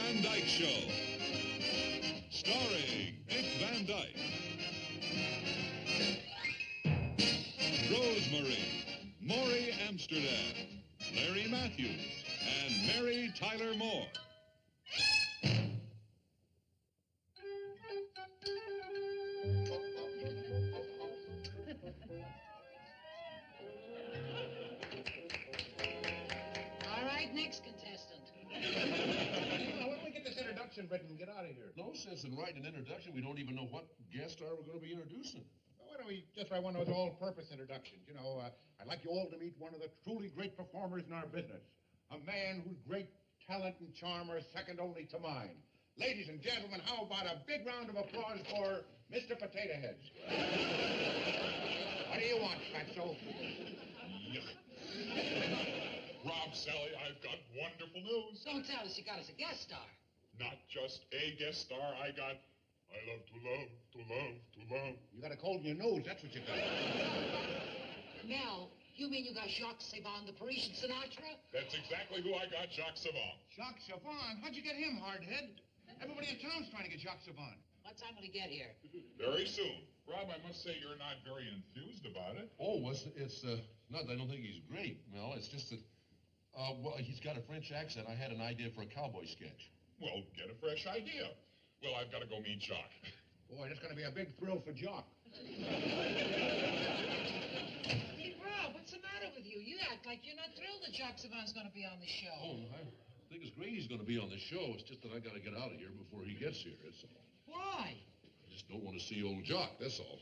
Van Dyke Show. Starring Dick Van Dyke, Rosemary, Maury Amsterdam, Larry Matthews, and Mary Tyler Moore. All right, next contestant. Why don't we get this introduction written and get out of here? No sense in writing an introduction. We don't even know what guest star we're going to be introducing. Why don't we just write one of those all-purpose introductions? You know, I'd like you all to meet one of the truly great performers in our business. A man whose great talent and charm are second only to mine. Ladies and gentlemen, how about a big round of applause for Mr. Potato Heads? What do you want, Fatso? Rob, Sally, I've got wonderful news. Don't tell us you got us a guest star. Not just a guest star, I love to love, to love, to love. You got a cold in your nose, that's what you got. Mel, you mean you got Jacques Saban, the Parisian Sinatra? That's exactly who I got, Jacques Savant. Jacques Saban? How'd you get him, hardhead? Everybody in town's trying to get Jacques Saban. What time will he get here? Very soon. Rob, I must say you're not very enthused about it. Oh, it's not that I don't think he's great, Mel. It's just that, well, he's got a French accent. I had an idea for a cowboy sketch. Well, get a fresh idea. Well, I've got to go meet Jacques. Boy, that's going to be a big thrill for Jock. Hey, Rob, what's the matter with you? You act like you're not thrilled that Jacques Saban's going to be on the show. Oh, I think it's great he's going to be on the show. It's just that I got to get out of here before he gets here. That's all. Why? I just don't want to see old Jock, that's all.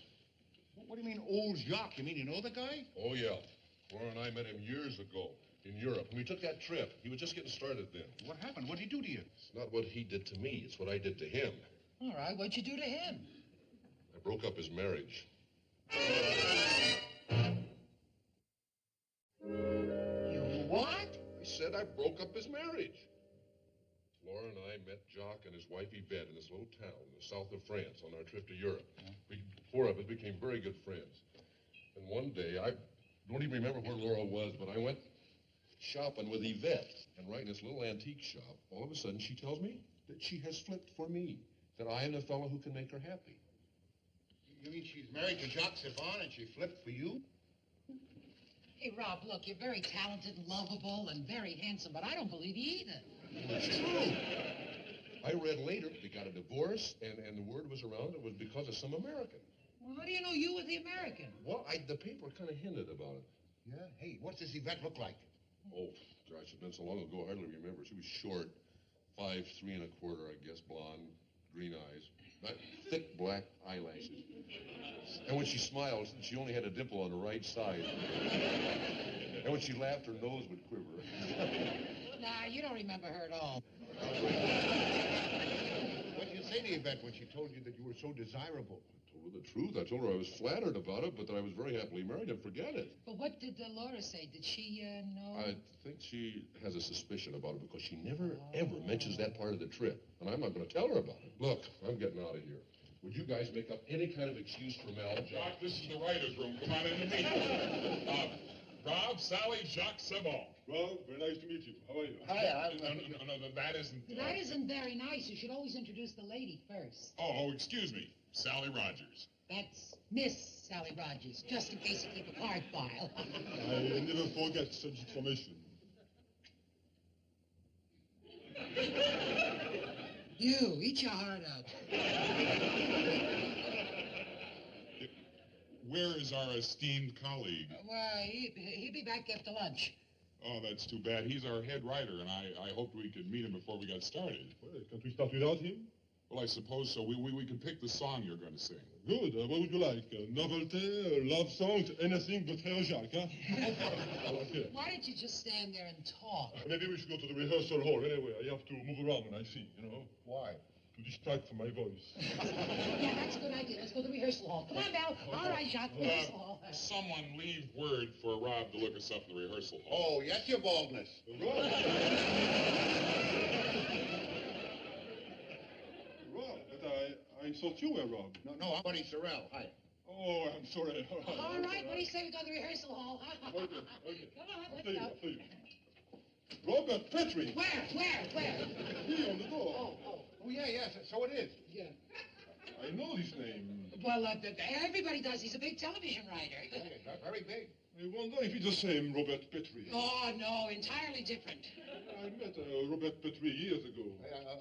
What do you mean, old Jock? You mean you know the guy? Oh, yeah. Laura and I met him years ago in Europe. When we took that trip, he was just getting started then. What happened? What'd he do to you? It's not what he did to me. It's what I did to him. All right, what'd you do to him? I broke up his marriage. You what? I said I broke up his marriage. Laura and I met Jacques and his wife Yvette in this little town in the south of France on our trip to Europe. We, four of us became very good friends. And one day, I don't even remember where Laura was, but I went shopping with Yvette. And right in this little antique shop, all of a sudden she tells me that she has flipped for me, that I am the fellow who can make her happy. You mean she's married to Jacques Saban and she flipped for you? Hey, Rob, look, you're very talented and lovable and very handsome, but I don't believe you either. It's true. I read later they got a divorce, and the word was around it was because of some American. Well, how do you know you were the American? Well, the paper kind of hinted about it. Yeah? Hey, what's this Yvette look like? Oh, gosh, it's been so long ago, I hardly remember. She was short, 5'3¼ I guess, blonde, green eyes, thick black eyelashes. And when she smiled, she only had a dimple on the right side. And when she laughed, her nose would quiver. Nah, you don't remember her at all. What did you say to Yvette when she told you that you were so desirable? I told her the truth. I told her I was flattered about it, but that I was very happily married, and forget it. But what did Laura say? Did she know? I think she has a suspicion about it because she never, ever mentions that part of the trip. And I'm not going to tell her about it. Look, I'm getting out of here. Would you guys make up any kind of excuse for Mel? Jacques, this is the writer's room. Come on in to meet. Rob, Sally, Jacques Saban. Rob, very nice to meet you. How are you? Hi, No, that isn't... That isn't very nice. You should always introduce the lady first. Oh, excuse me. Sally Rogers. That's Miss Sally Rogers, just in case you keep a card file. I never forget such information. You, eat your heart out. Where is our esteemed colleague? Well, he'll be back after lunch. Oh, that's too bad. He's our head writer, and I hoped we could meet him before we got started. Well, can't we start without him? Well, I suppose so. We could pick the song you're going to sing. Good. What would you like? Novelty, love songs, anything but Frère Jacques, huh? Okay. Why don't you just stand there and talk? Maybe we should go to the rehearsal hall. Anyway, I have to move around when I sing, you know? Why? To distract from my voice. Yeah, that's a good idea. Let's go to the rehearsal hall. Come on, Belle. All right, Jacques, rehearsal hall. Someone leave word for Rob to look us up in the rehearsal hall. Oh, yes, your baldness. Rob, but I thought you were Rob. No, I'm Buddy Sorrell. Hi. Oh, I'm sorry. All right, what do you say we go to the rehearsal hall? Okay. Come on, let's I'll go. see you. Robert Petrie. Where? Here on the door. Oh, yeah, so it is. Yeah. I know this name. Well, everybody does. He's a big television writer. Yeah, very big. I wonder if it's the same Robert Petrie. Oh, no, entirely different. I met Robert Petrie years ago.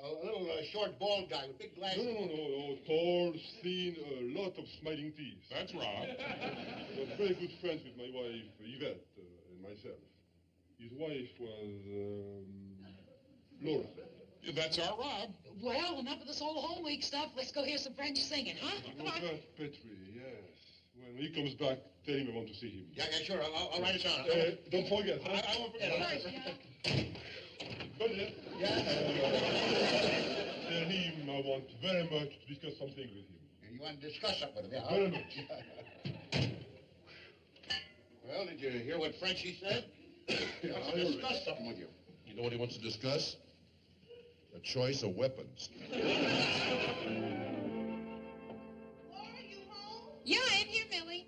A little short, bald guy with big glasses. No. Tall, thin, a lot of smiling teeth. That's Rob. I was very good friends with my wife, Yvette, and myself. His wife was, Laura. That's our Rob. Well, enough of this old home week stuff. Let's go hear some French singing, huh? Come on. Robert Petrie, yes. When he comes back, tell him I want to see him. Yeah, sure. I'll write it down. Don't forget. I won't forget. Good luck. Yeah. Tell him I want very much to discuss something with him. You want to discuss something with him, yeah? Very much. Well, did you hear what Frenchie said? He wants to discuss something with you. You know what he wants to discuss? A choice of weapons. Laura, you home? Yeah, I'm here, Millie.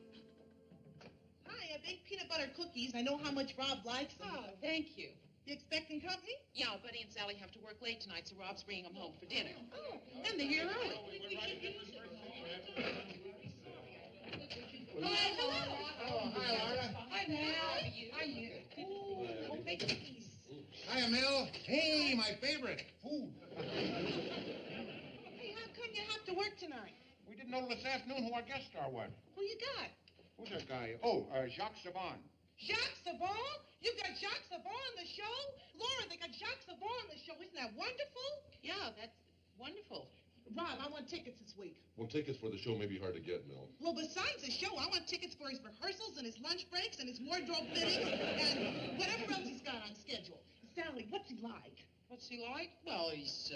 Hi, I baked peanut butter cookies. I know how much Rob likes them. Oh, thank you. You expecting company? Yeah, Buddy and Sally have to work late tonight, so Rob's bringing them home for dinner. Oh, and they're here early. Hello. Oh, hi, Laura. Hi, Mel. How are you? Oh, baked cookies. Hiya, Mel. Hey, my favorite, food. Hey, how come you have to work tonight? We didn't know this afternoon who our guest star was. Who you got? Who's that guy? Oh, Jacques Saban. Jacques Saban? You got Jacques Saban on the show? Laura, they got Jacques Saban on the show. Isn't that wonderful? Yeah, that's wonderful. Rob, I want tickets this week. Well, tickets for the show may be hard to get, Mel. Well, besides the show, I want tickets for his rehearsals and his lunch breaks and his wardrobe fittings and whatever else he's got on schedule. Sally, what's he like? What's he like? Well, he's,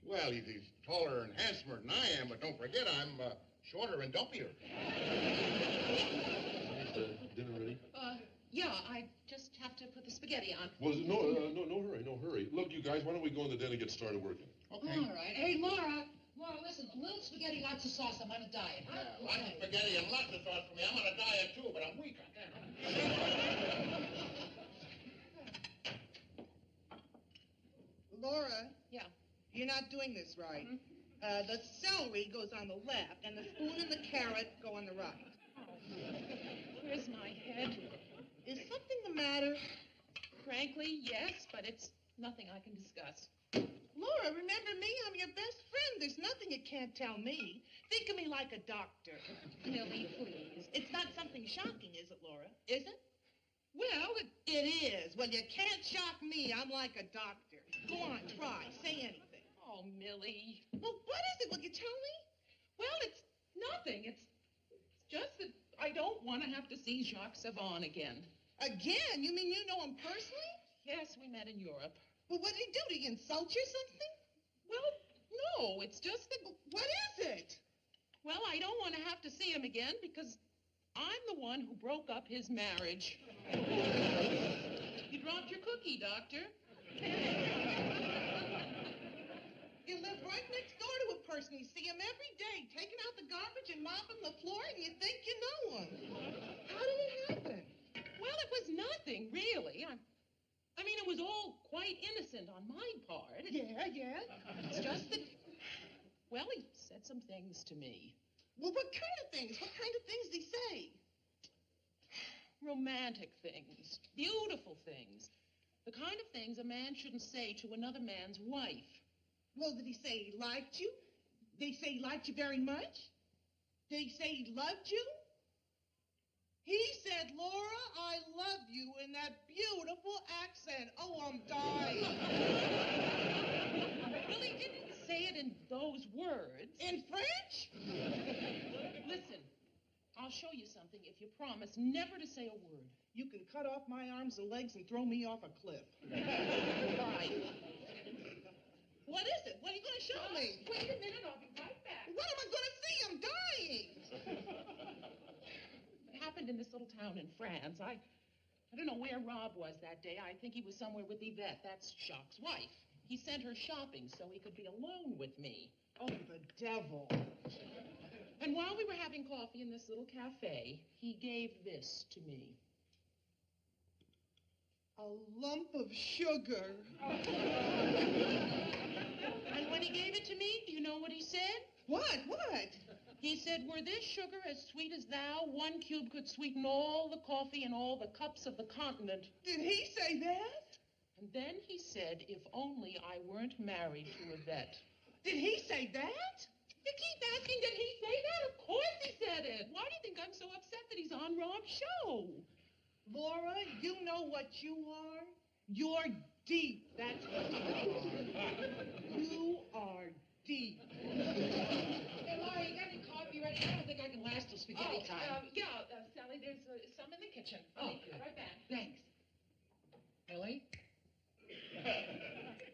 Well, he's taller and handsomer than I am, but don't forget I'm shorter and dumpier. Dinner ready? Yeah, I just have to put the spaghetti on. Well, no hurry. Look, you guys, why don't we go in the den and get started working? Okay. all right. Hey, Laura, listen, a little spaghetti, lots of sauce. I'm on a diet, huh? Yeah, lots of spaghetti and lots of sauce for me. I'm on a diet, too, but I'm weak. I can't. Laura? Yeah. You're not doing this right. Mm-hmm. The celery goes on the left, and the spoon and the carrot go on the right. Where's my head? Is something the matter? Frankly, yes, but it's nothing I can discuss. Laura, remember me? I'm your best friend. There's nothing you can't tell me. Think of me like a doctor. Millie, please. It's not something shocking, is it, Laura? Is it? Well, It is. Well, you can't shock me. I'm like a doctor. Go on, try. Say anything. oh, Millie. Well, what is it? Will you tell me? Well, it's nothing. It's just that I don't want to have to see Jacques Savan again. Again? You mean you know him personally? Yes, we met in Europe. Well, what did he do? Did he insult you or something? Well, no, it's just that... What is it? Well, I don't want to have to see him again because I'm the one who broke up his marriage. You dropped your cookie, Doctor. You live right next door to a person. You see him every day, taking out the garbage and mopping the floor, and you think you know him. How did it happen? Well, it was nothing, really. I mean, it was all quite innocent on my part. Yeah. It's just that, well, he said some things to me. Well, what kind of things? What kind of things did he say? Romantic things, beautiful things, the kind of things a man shouldn't say to another man's wife. Well, did he say he liked you? Did he say he liked you very much? Did he say he loved you? He said, Laura, I love you in that beautiful accent. Oh, I'm dying. Well, he didn't say it in those words. In French? Listen, I'll show you something if you promise never to say a word. You can cut off my arms and legs and throw me off a cliff. Right. What is it? What are you going to show me? Wait a minute, I'll be right back. What am I going to see? I'm dying. It happened in this little town in France. I don't know where Rob was that day. I think he was somewhere with Yvette. That's Jacques' wife. He sent her shopping so he could be alone with me. Oh, the devil. And while we were having coffee in this little cafe, he gave this to me. A lump of sugar. And when he gave it to me, do you know what he said? What? What? He said, were this sugar as sweet as thou, 1 cube could sweeten all the coffee and all the cups of the continent. Did he say that? And then he said, if only I weren't married to Yvette. Did he say that? You keep asking, did he say that? Of course he said it. Why do you think I'm so upset that he's on Rob's show? Laura, you know what you are? You're deep. That's what you are. You are deep. Hey, Laura, you got any coffee ready? I don't think I can last till spaghetti time. Sally, there's some in the kitchen. Oh, Be right back. Thanks. Millie?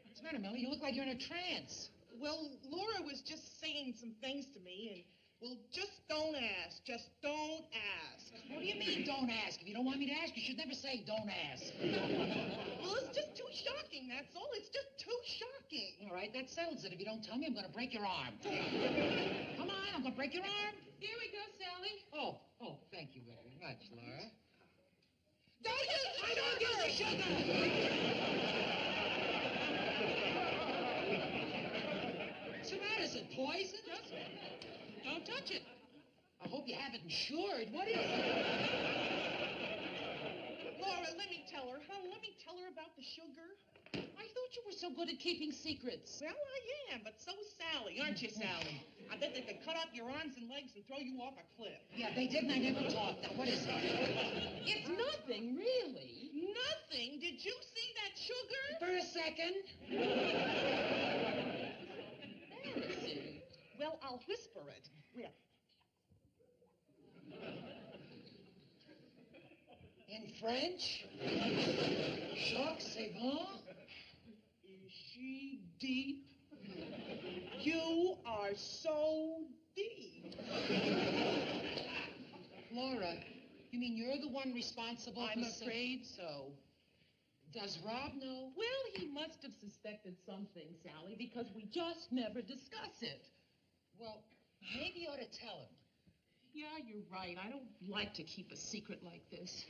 What's the matter, Millie? You look like you're in a trance. Well, Laura was just saying some things to me, and, well, just don't ask. Just don't ask. What do you mean, don't ask? If you don't want me to ask, you should never say, don't ask. Well, it's just too shocking, that's all. It's just too shocking. All right, that settles it. If you don't tell me, I'm going to break your arm. Come on, I'm going to break your arm. Here we go, Sally. Oh, thank you very much, Laura. Don't use the I don't sugar! use the sugar! What's the matter? Is it poison? Don't touch it. I hope you have it insured. What is it? Laura, let me tell her, huh? Let me tell her about the sugar. I thought you were so good at keeping secrets. Well, I am, but so's Sally, aren't you, Sally? I bet they could cut off your arms and legs and throw you off a cliff. Yeah, they did, and I never talked. Now, what is it? It's nothing, really. Nothing? Did you see that sugar? For a second. Embarrassing. Well, I'll whisper it. Well, In French? Jacques, c'est bon? is she deep? You are so deep. Laura, you mean you're the one responsible I'm for... afraid so. Does Rob know? Well, he must have suspected something, Sally, because we just never discuss it. Well, maybe you ought to tell him. Yeah, you're right. I don't like to keep a secret like this.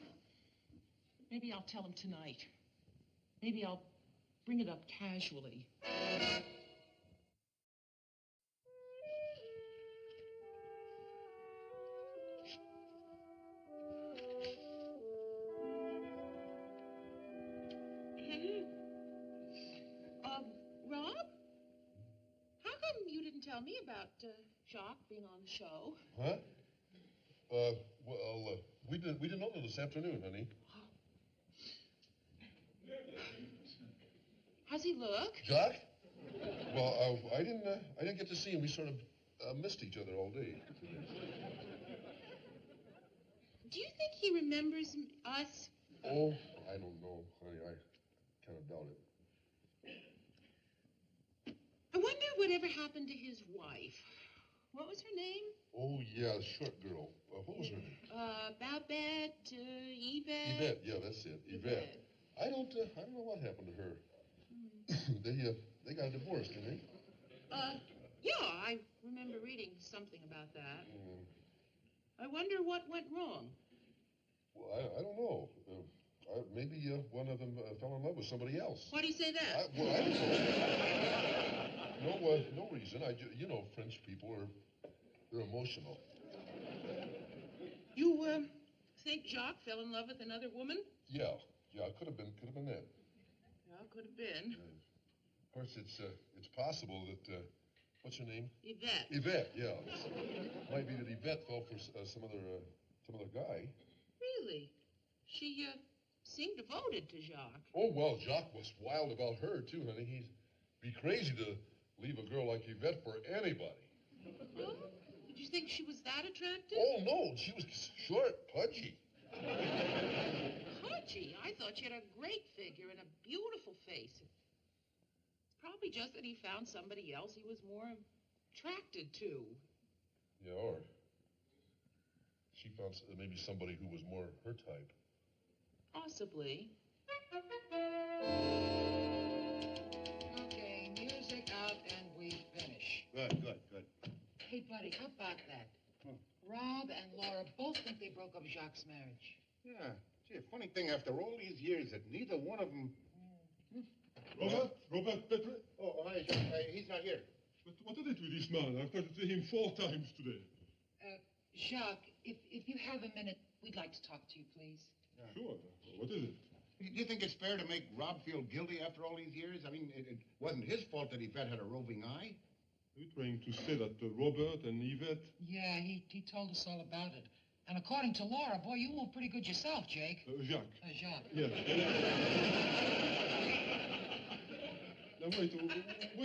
Maybe I'll tell him tonight. Maybe I'll bring it up casually. Rob? How come you didn't tell me about Jacques being on the show? Huh? We didn't know that this afternoon, honey. How's he look? Jacques? Well, I didn't get to see him. We sort of missed each other all day. Do you think he remembers us? Oh, I don't know, honey. I kind of doubt it. I wonder whatever happened to his wife. What was her name? Oh, yeah, the short girl. What was her name? Babette, Yvette. Yvette, yeah, that's it. Yvette. I don't know what happened to her. They got divorced, didn't they? Yeah, I remember reading something about that. Mm. I wonder what went wrong. Well, I don't know. Maybe one of them fell in love with somebody else. Why do you say that? I don't know. No reason. You know, French people they're emotional. You think Jacques fell in love with another woman? Yeah, it could have been that. Yeah, could have been. Of course, it's possible that what's her name? Yvette. Yvette, yeah. Might be that Yvette fell for some other guy. Really? She seemed devoted to Jacques. Oh, well, Jacques was wild about her, too, honey. He'd be crazy to leave a girl like Yvette for anybody. Huh? Did you think she was that attractive? Oh, no, she was short, pudgy. Pudgy? I thought she had a great figure and a beautiful face. It's probably just that he found somebody else he was more attracted to. Yeah, or she found maybe somebody who was more her type. Possibly. Okay, music out and we finish. Good. Hey, buddy, how about that? Rob and Laura both think they broke up Jacques' marriage. Yeah, Gee, a funny thing, after all these years, that neither one of them... Robert Petrie? Oh, hi, Jacques. He's not here. But what is it with this man? I've tried to see him 4 times today. Jacques, if you have a minute, we'd like to talk to you, please. Sure. What is it? Do you think it's fair to make Rob feel guilty after all these years? I mean, it wasn't his fault that Yvette had a roving eye. Are you trying to say that Robert and Yvette... Yeah, he told us all about it. And according to Laura, boy, you move pretty good yourself, Jake. Jacques. Jacques. Yes. Now, wait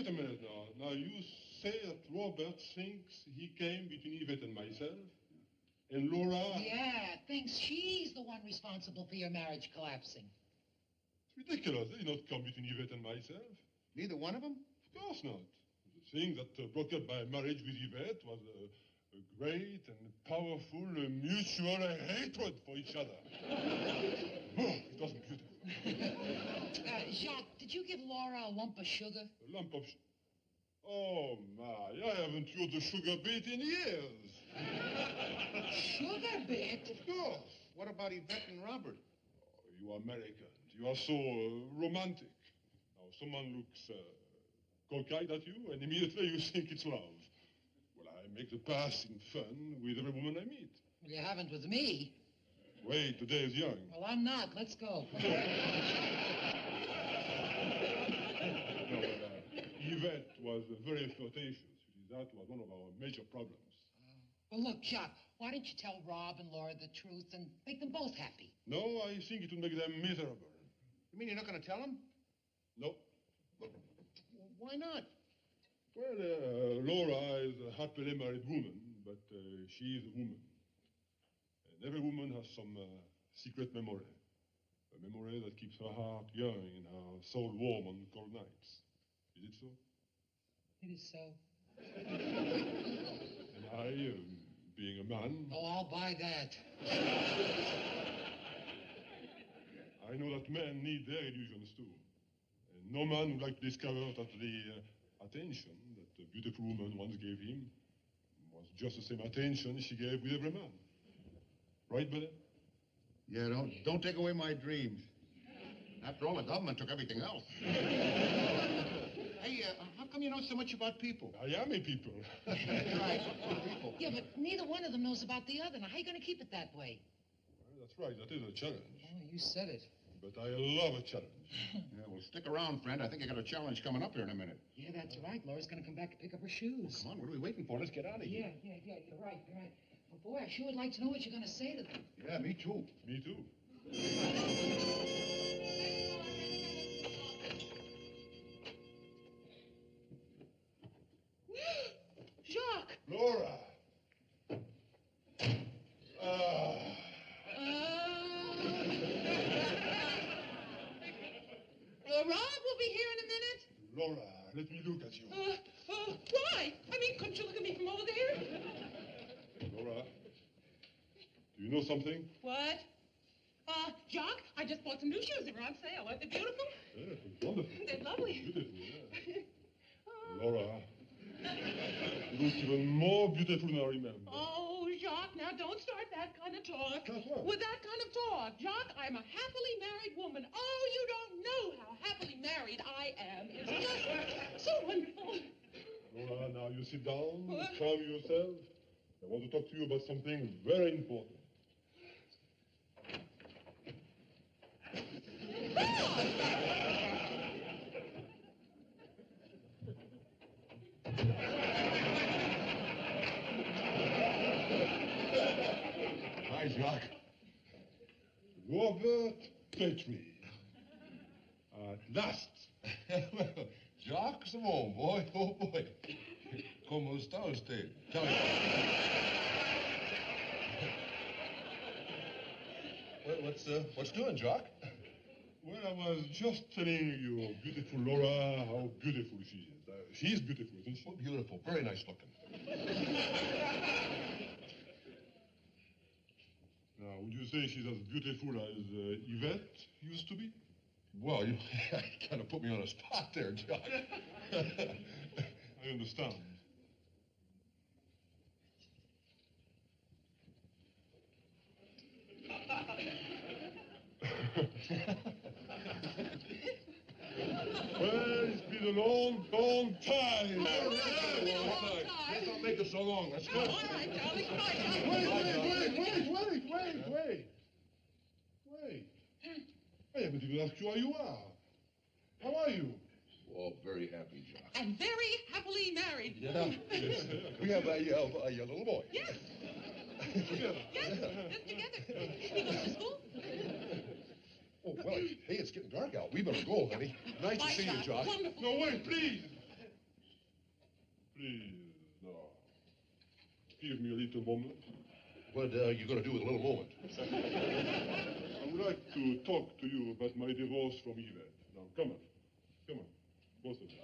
a minute now. Now, you say that Robert thinks he came between Yvette and myself, and Laura... Yeah, thinks she's the one responsible for your marriage collapsing. It's ridiculous. He did not come between Yvette and myself. Neither one of them? Of course not. The thing that broke up my marriage with Yvette was a great and powerful mutual hatred for each other. Oh, it was beautiful. Jacques, did you give Laura a lump of sugar? A lump of Oh, my, I haven't used a sugar beet in years. Sugar bit? Of course. What about Yvette and Robert? Oh, you Americans, you are so romantic. Now, someone looks cockeyed at you, and immediately you think it's love. Well, I make the passing fun with every woman I meet. Well, you haven't with me. Wait, today is young. Well, I'm not. Let's go. No, Yvette was very flirtatious. That was one of our major problems. Well, look, Jacques, why don't you tell Rob and Laura the truth and make them both happy? No, I think it would make them miserable. You mean you're not going to tell them? No. Why not? Well, Laura is a happily married woman, but she is a woman. And every woman has some secret memory. A memory that keeps her heart young and her soul warm on cold nights. Is it so? It is so. And I, being a man... Oh, I'll buy that. I know that men need their illusions too. And no man would like to discover that the attention that the beautiful woman once gave him was just the same attention she gave with every man. Right, Billy? Yeah, don't take away my dreams. After all, the government took everything else. Hey, how come you know so much about people? I am a people. Right, people. Yeah, but neither one of them knows about the other. Now, how are you going to keep it that way? Well, that's right. That is a challenge. Oh, you said it. But I love a challenge. Yeah, well, stick around, friend. I think I got a challenge coming up here in a minute. Yeah, that's right. Laura's going to come back to pick up her shoes. Come on, what are we waiting for? Let's get out of here. Yeah, you're right. Well, boy, I sure would like to know what you're going to say to them. Yeah, me too. Me too. Jacques! Laura! Rob will be here in a minute. Laura, let me look at you. Why? I mean, couldn't you look at me from over there? Laura, do you know something? What? Jacques, I just bought some new shoes. They were on sale. Aren't they beautiful? Yes, it's wonderful. They're lovely. Beautiful, yeah. Laura, you look even more beautiful than I remember. Oh, Jacques, now don't start that kind of talk. That's what? With that kind of talk. Jacques, I'm a happily married woman. Oh, you don't know how happily married I am. It's just so wonderful. Laura, now you sit down, What? calm yourself. I want to talk to you about something very important. Hi, Jacques. Robert Petrie. At last. Jacques, come on, boy. Oh, boy. ¿Cómo está usted? Tell me. What's doing, Jacques? Well, I was just telling you, beautiful Laura, how beautiful she is. She's beautiful, isn't she? Oh, beautiful. Very nice looking. Now, would you say she's as beautiful as Yvette used to be? Well, you kind of put me on a spot there, Jacques. I understand. Well, it's been a long, long time. Let's not make it so long. Let's go. All right, darling. Bye, Wait. I haven't even asked you how you are. How are you? Oh, very happy, Jock. And very happily married. Yeah. Yes. We have a little boy. Yes. Yes, just together. He goes to school. Oh, well, hey, it's getting dark out. We better go, honey. Nice to see you, Jock. Wonderful. No, wait, please. Please, no. Give me a little moment. What are you going to do with a little moment? I would like to talk to you about my divorce from Yvette. Now, come on. Come on. Both of you.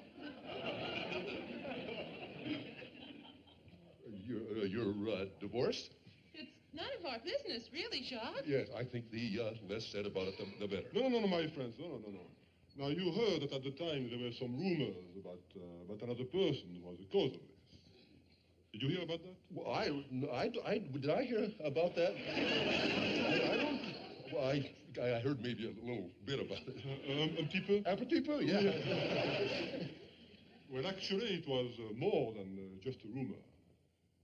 You're divorced? It's none of our business, really, Jacques. Yes, I think the less said about it, the better. No, my friends. No. Now, you heard that at the time there were some rumors about another person who was the cause of this. Did you hear about that? Well, did I hear about that? I don't. Well, I heard maybe a little bit about it. Un petit peu? Yeah. Well, actually, it was more than just a rumor.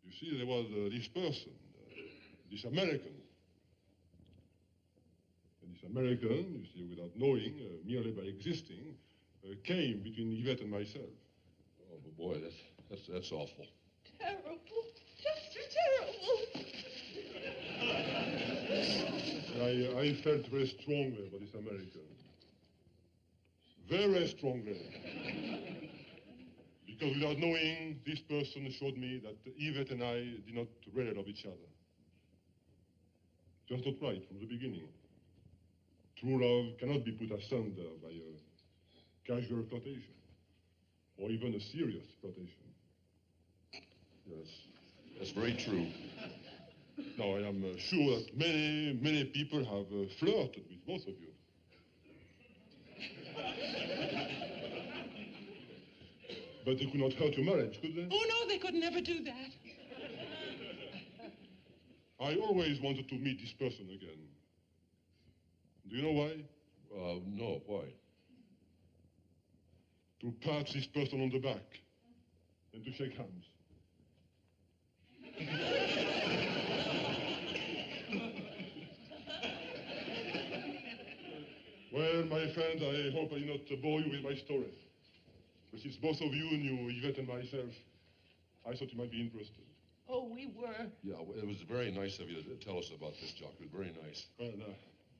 You see, there was this person, this American. And this American, you see, without knowing, merely by existing, came between Yvette and myself. Oh, but boy, that's awful. Terrible. Just terrible. I felt very strongly about this American. Very strongly. Because without knowing, this person showed me that Yvette and I did not really love each other. Just not right from the beginning. True love cannot be put asunder by a casual flirtation, or even a serious flirtation. Yes, that's very true. Now, I am sure that many people have flirted with both of you. But they could not hurt your marriage, could they? Oh, no, they could never do that. I always wanted to meet this person again. Do you know why? No, why? To pat this person on the back and to shake hands. Well, my friend, I hope I did not bore you with my story. But since both of you knew Yvette and myself, I thought you might be interested. Oh, we were. Yeah, well, it was very nice of you to tell us about this, Jock. It was very nice. Well,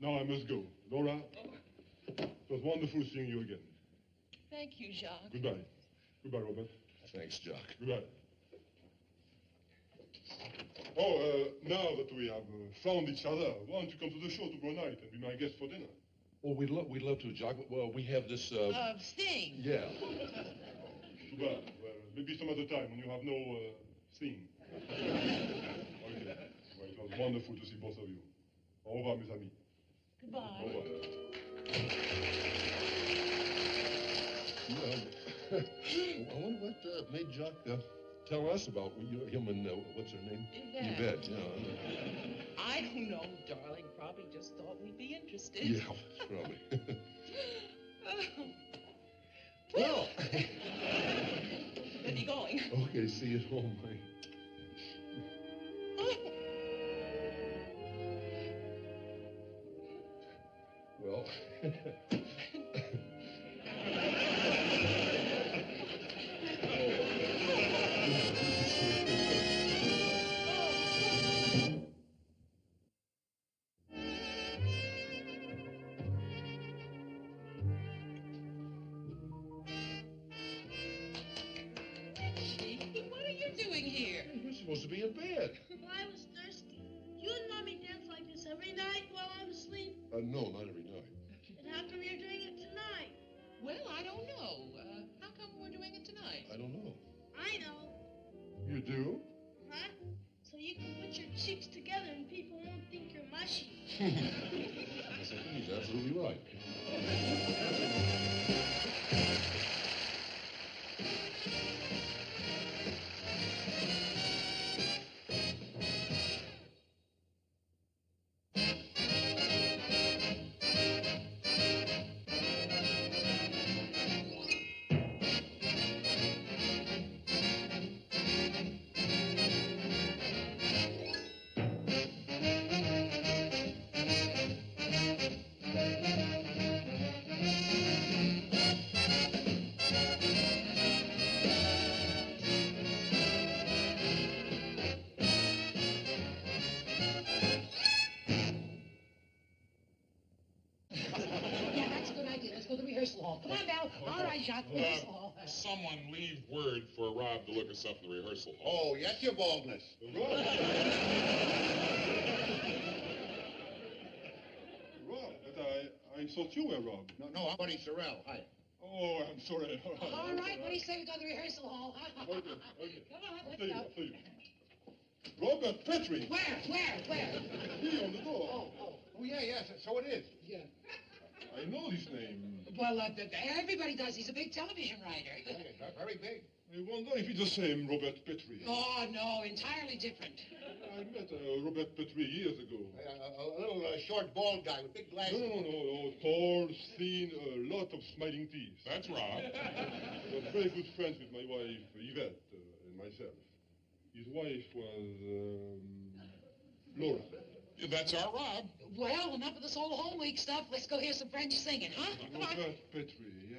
now I must go. Laura, it was wonderful seeing you again. Thank you, Jacques. Goodbye. Goodbye, Robert. Thanks, Jock. Goodbye. Oh, now that we have found each other, why don't you come to the show tomorrow night and be my guest for dinner? Oh, we'd love to, Jock. Well, we have this, Sting. Yeah. Too bad. Well, maybe some other time when you have no thing. Okay. Well, it was wonderful to see both of you. Au revoir, mes amis. Goodbye. Au revoir. I wonder what made Jock tell us about him and what's her name? Yvette. Yeah. I don't know, darling. Probably just thought we'd be interested. Yeah, probably. Well, where are you going? Okay, see you at home, Mike. Well, What are you doing here? you're supposed to be in bed. Well, I was thirsty. You and Mommy dance like this every night while I'm asleep. No, not every night. And how come you're doing it tonight? Well, I don't know. How come we're doing it tonight? I don't know. I know. You do? Huh? So you can put your cheeks together and people won't think you're mushy. Yes, I think he's absolutely right. Come on now. All right, Jacques. Rehearsal hall. Someone leave word for Rob to look us up in the rehearsal hall. Oh, yes, your baldness. Rob, but I thought you were Rob. No, I'm Buddy Sorrell. Hi. Oh, I'm sorry. All right, what do you say we go to the rehearsal hall? Okay. Come on, let's After you, go. after you. Robert Petrie. Where? Here on the door. Oh, yeah, yes, so it is. Yeah. I know this name. Well, everybody does. He's a big television writer. Very big. I wonder if it's the same Robert Petrie. Oh, no, entirely different. I met Robert Petrie years ago. A little short, bald guy with big glasses. No. Tall, thin, a lot of smiling teeth. That's Rob. Was very good friends with my wife, Yvette, and myself. His wife was, Laura. Yeah, that's our Rob. Well, enough of this whole home week stuff. Let's go hear some French singing, huh? Come on. Robert Petrie, yes.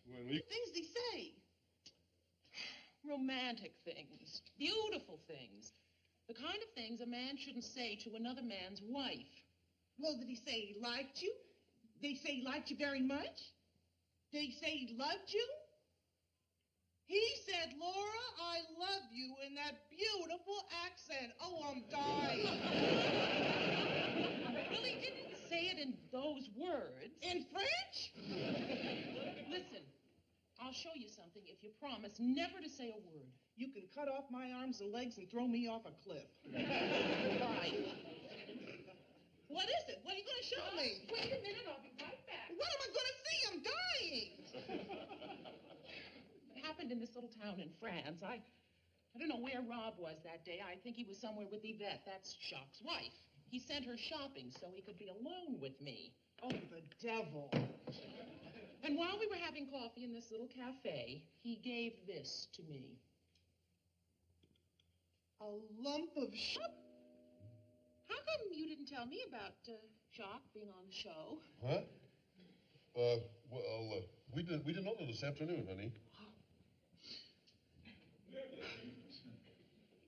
When we... Things they say. Romantic things, beautiful things, the kind of things a man shouldn't say to another man's wife. Well, did he say he liked you? They say he liked you very much? Did he say he loved you? He said, Laura, I love you in that beautiful accent. Oh, I'm dying. Well, he didn't say it in those words. In French? Listen, I'll show you something if you promise never to say a word. You can cut off my arms and legs and throw me off a cliff. Fine. What is it? What are you going to show me? Wait a minute, I'll be right back. What am I going to see? I'm dying. It happened in this little town in France. I don't know where Rob was that day. I think he was somewhere with Yvette. That's Jacques' wife. He sent her shopping so he could be alone with me. Oh, the devil. And while we were having coffee in this little cafe, he gave this to me. A lump of How come you didn't tell me about Jacques being on the show? Huh? We didn't know that this afternoon, honey.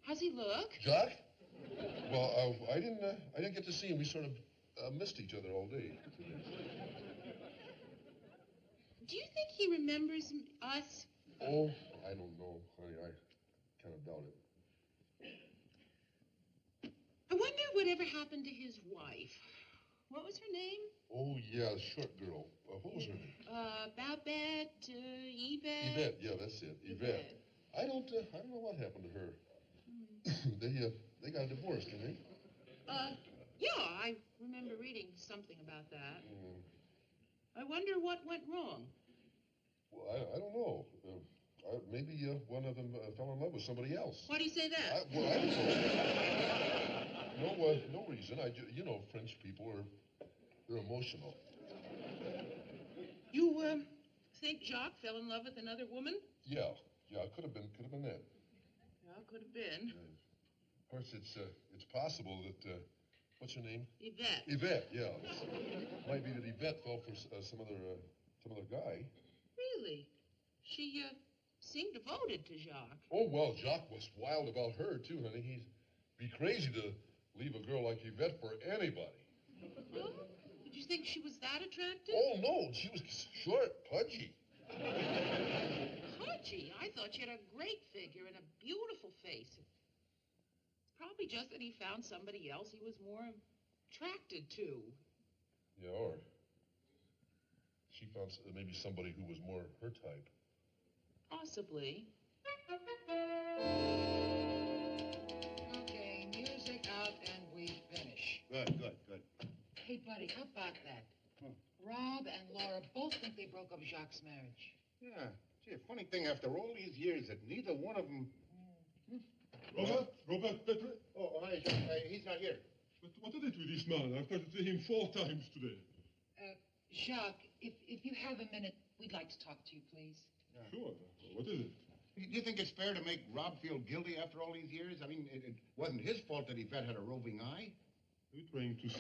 How's he look? Jock? Well, I didn't get to see him. We sort of missed each other all day. Do you think he remembers us? Oh, I don't know, honey. I kind of doubt it. I wonder whatever happened to his wife. What was her name? Oh, yeah, the short girl. What was her name? Babette, Yvette. Yvette, yeah, that's it. Yvette. I don't know what happened to her. They got divorced, didn't they? Yeah, I remember reading something about that. Mm. I wonder what went wrong. Well, I don't know. Maybe one of them fell in love with somebody else. Why do you say that? I don't know. No reason. You know, French people they're emotional. You think Jacques fell in love with another woman? Yeah, it could have been that. Yeah, could have been. Of course, it's possible that what's her name? Yvette. Yvette, yeah. Might be that Yvette fell for some other guy. Really? She seemed devoted to Jacques. Oh, well, Jacques was wild about her, too, honey. He'd be crazy to leave a girl like Yvette for anybody. Oh? Did you think she was that attractive? Oh, no, she was short, pudgy. Pudgy? I thought she had a great figure and a beautiful face. It's probably just that he found somebody else he was more attracted to. Yeah, or she found maybe somebody who was more her type. Possibly. Okay, music out and we finish. Good. Hey, buddy, how about that? Rob and Laura both think they broke up Jacques' marriage. Yeah. Gee, a funny thing after all these years that neither one of them... Robert Petrie? Oh, hi, Jacques. He's not here. But what is it with this man? I've tried to see him 4 times today. Jacques, if you have a minute, we'd like to talk to you, please. Sure. What is it? Do you think it's fair to make Rob feel guilty after all these years? I mean, it wasn't his fault that Yvette had a roving eye. Are you trying to say